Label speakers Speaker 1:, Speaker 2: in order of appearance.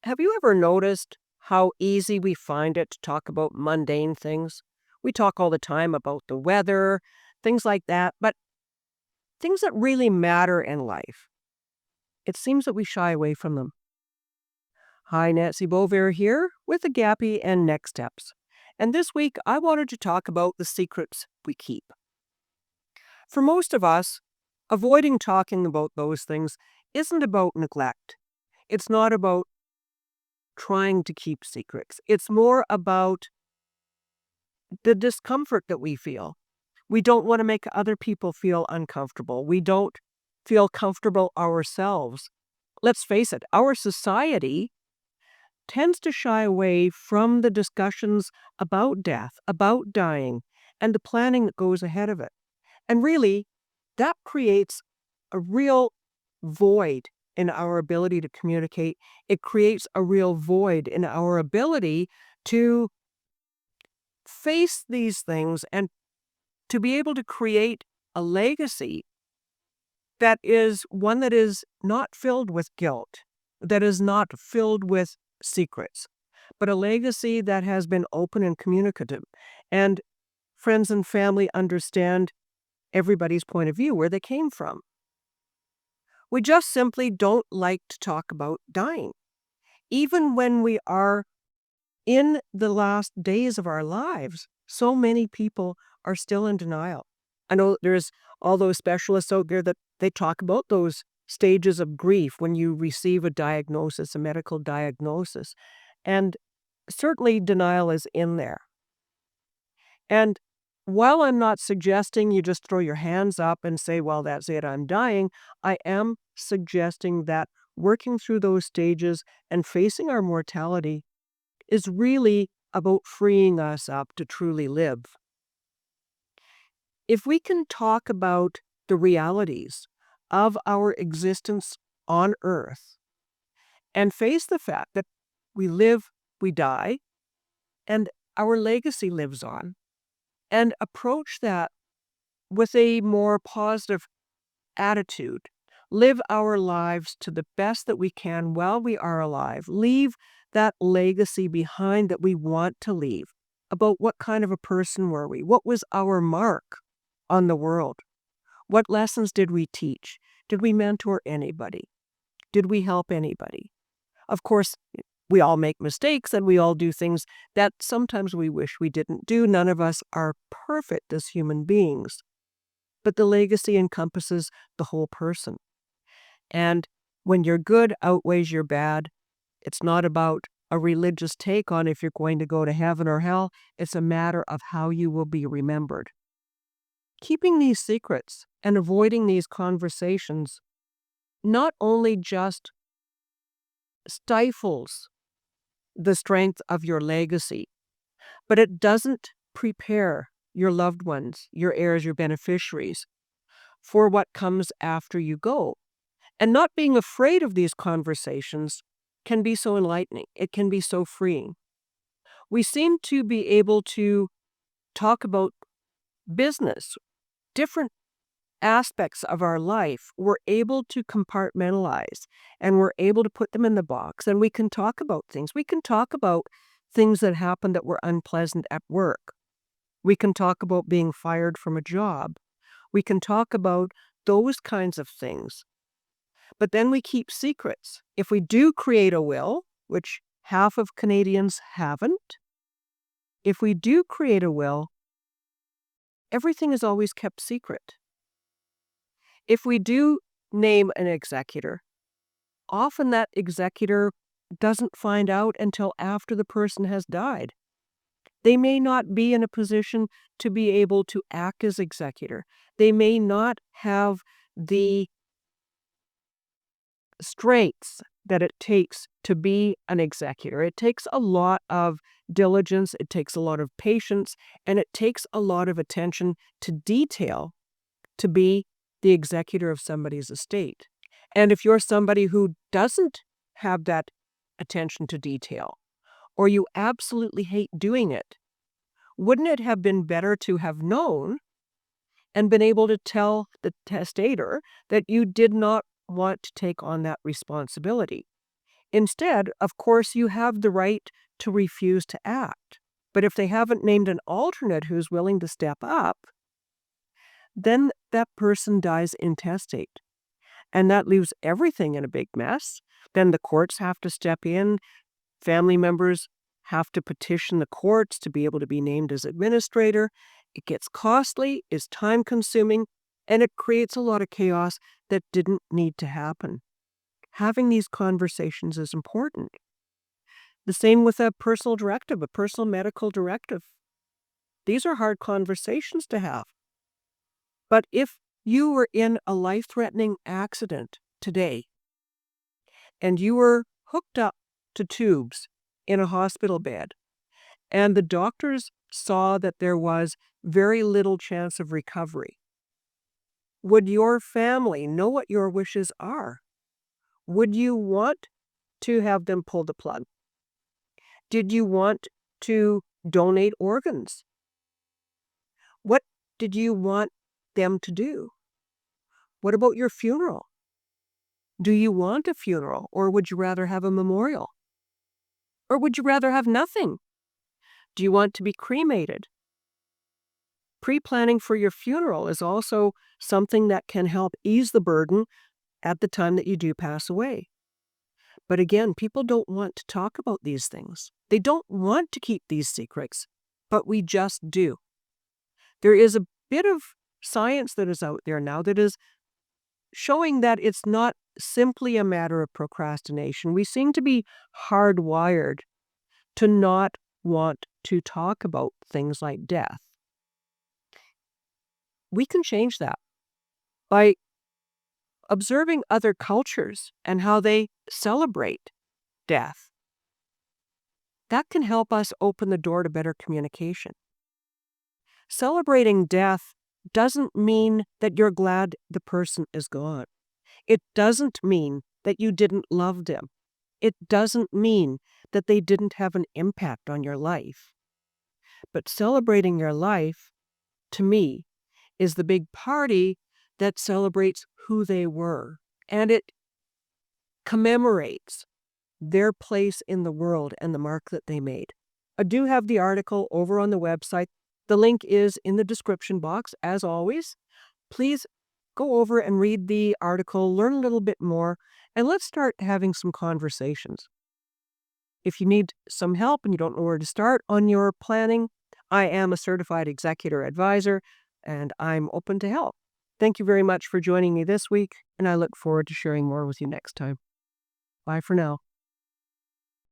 Speaker 1: Have you ever noticed how easy we find it to talk about mundane things? We talk all the time about the weather, things like that, but things that really matter in life, it seems that we shy away from them. Hi, Nancy Bovier here with the Gappy and NEXsteps. And this week I wanted to talk about the secrets we keep. For most of us, avoiding talking about those things isn't about neglect. It's not about trying to keep secrets. It's more about the discomfort that we feel. We don't want to make other people feel uncomfortable. We don't feel comfortable ourselves. Let's face it, our society tends to shy away from the discussions about death, about dying, and the planning that goes ahead of it. And really, that creates a real void in our ability to communicate. It creates a real void in our ability to face these things and to be able to create a legacy that is one that is not filled with guilt, that is not filled with secrets, but a legacy that has been open and communicative. And friends and family understand everybody's point of view, where they came from. We just simply don't like to talk about dying. Even when we are in the last days of our lives, so many people are still in denial. I know there's all those specialists out there that they talk about those stages of grief when you receive a diagnosis, a medical diagnosis. And certainly denial is in there. And while I'm not suggesting you just throw your hands up and say, well, that's it, I'm dying, I am suggesting that working through those stages and facing our mortality is really about freeing us up to truly live. If we can talk about the realities of our existence on Earth and face the fact that we live, we die, and our legacy lives on, and approach that with a more positive attitude, live our lives to the best that we can while we are alive, leave that legacy behind that we want to leave, about what kind of a person were we, what was our mark on the world, what lessons did we teach, did we mentor anybody, did we help anybody? Of course, we all make mistakes and we all do things that sometimes we wish we didn't do. None of us are perfect as human beings, but the legacy encompasses the whole person. And when your good outweighs your bad, it's not about a religious take on if you're going to go to heaven or hell. It's a matter of how you will be remembered. Keeping these secrets and avoiding these conversations not only just stifles the strength of your legacy, but it doesn't prepare your loved ones, your heirs, your beneficiaries for what comes after you go. And not being afraid of these conversations can be so enlightening. It can be so freeing. We seem to be able to talk about business, different aspects of our life. We're able to compartmentalize and we're able to put them in the box, and we can talk about things. We can talk about things that happened that were unpleasant at work. We can talk about being fired from a job. We can talk about those kinds of things. But then we keep secrets. If we do create a will, which half of Canadians haven't, if we do create a will, everything is always kept secret. If we do name an executor, often that executor doesn't find out until after the person has died. They may not be in a position to be able to act as executor. They may not have the strengths that it takes to be an executor. It takes a lot of diligence, it takes a lot of patience, and it takes a lot of attention to detail to be the executor of somebody's estate. And if you're somebody who doesn't have that attention to detail, or you absolutely hate doing it, wouldn't it have been better to have known and been able to tell the testator that you did not want to take on that responsibility? Instead, of course, you have the right to refuse to act. But if they haven't named an alternate who's willing to step up, then that person dies intestate. And that leaves everything in a big mess. Then the courts have to step in. Family members have to petition the courts to be able to be named as administrator. It gets costly, is time-consuming, and it creates a lot of chaos that didn't need to happen. Having these conversations is important. The same with a personal directive, a personal medical directive. These are hard conversations to have. But if you were in a life-threatening accident today and you were hooked up to tubes in a hospital bed, and the doctors saw that there was very little chance of recovery, would your family know what your wishes are? Would you want to have them pull the plug? Did you want to donate organs? What did you want them to do? What about your funeral? Do you want a funeral, or would you rather have a memorial? Or would you rather have nothing? Do you want to be cremated? Pre-planning for your funeral is also something that can help ease the burden at the time that you do pass away. But again, people don't want to talk about these things. They don't want to keep these secrets, but we just do. There is a bit of science that is out there now that is showing that it's not simply a matter of procrastination. We seem to be hardwired to not want to talk about things like death. We can change that by observing other cultures and how they celebrate death. That can help us open the door to better communication. Celebrating death doesn't mean that you're glad the person is gone. It doesn't mean that you didn't love them. It doesn't mean that they didn't have an impact on your life. But celebrating your life, to me, is the big party that celebrates who they were, and it commemorates their place in the world and the mark that they made. I do have the article over on the website. The link is in the description box, as always. Please go over and read the article, learn a little bit more, and let's start having some conversations. If you need some help and you don't know where to start on your planning, I am a certified executor advisor, and I'm open to help. Thank you very much for joining me this week, and I look forward to sharing more with you next time. Bye for now.